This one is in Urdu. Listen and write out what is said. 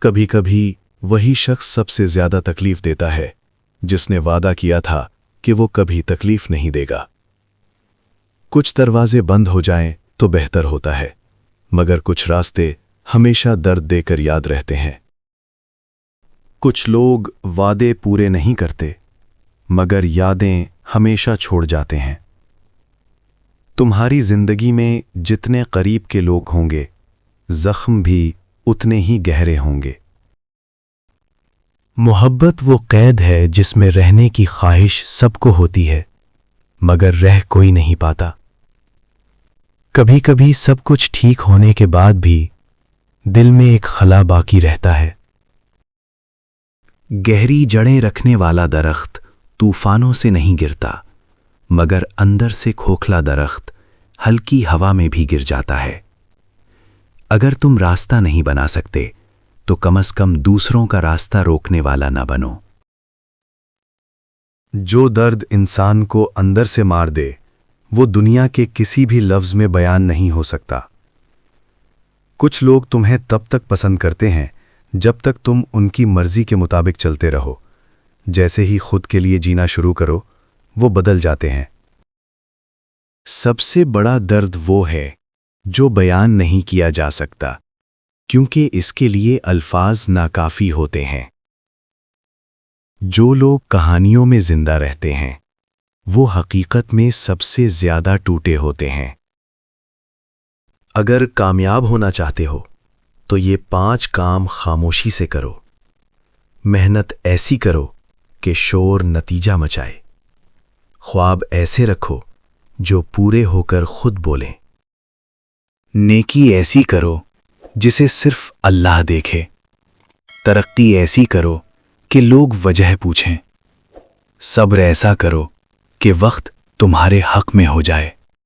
کبھی کبھی وہی شخص سب سے زیادہ تکلیف دیتا ہے جس نے وعدہ کیا تھا کہ وہ کبھی تکلیف نہیں دے گا۔ کچھ دروازے بند ہو جائیں تو بہتر ہوتا ہے، مگر کچھ راستے ہمیشہ درد دے کر یاد رہتے ہیں۔ کچھ لوگ وعدے پورے نہیں کرتے، مگر یادیں ہمیشہ چھوڑ جاتے ہیں۔ تمہاری زندگی میں جتنے قریب کے لوگ ہوں گے، زخم بھی اتنے ہی گہرے ہوں گے۔ محبت وہ قید ہے جس میں رہنے کی خواہش سب کو ہوتی ہے، مگر رہ کوئی نہیں پاتا۔ کبھی کبھی سب کچھ ٹھیک ہونے کے بعد بھی دل میں ایک خلا باقی رہتا ہے۔ گہری جڑیں رکھنے والا درخت طوفانوں سے نہیں گرتا، مگر اندر سے کھوکھلا درخت ہلکی ہوا میں بھی گر جاتا ہے۔ اگر تم راستہ نہیں بنا سکتے تو کم از کم دوسروں کا راستہ روکنے والا نہ بنو۔ جو درد انسان کو اندر سے مار دے، وہ دنیا کے کسی بھی لفظ میں بیان نہیں ہو سکتا۔ کچھ لوگ تمہیں تب تک پسند کرتے ہیں جب تک تم ان کی مرضی کے مطابق چلتے رہو۔ جیسے ہی خود کے لیے جینا شروع کرو، وہ بدل جاتے ہیں۔ سب سے بڑا درد وہ ہے جو بیان نہیں کیا جا سکتا، کیونکہ اس کے لیے الفاظ ناکافی ہوتے ہیں۔ جو لوگ کہانیوں میں زندہ رہتے ہیں، وہ حقیقت میں سب سے زیادہ ٹوٹے ہوتے ہیں۔ اگر کامیاب ہونا چاہتے ہو تو یہ 5 کام خاموشی سے کرو۔ محنت ایسی کرو کہ شور نتیجہ مچائے۔ خواب ایسے رکھو جو پورے ہو کر خود بولیں۔ نیکی ایسی کرو جسے صرف اللہ دیکھے۔ ترقی ایسی کرو کہ لوگ وجہ پوچھیں۔ صبر ایسا کرو کہ وقت تمہارے حق میں ہو جائے۔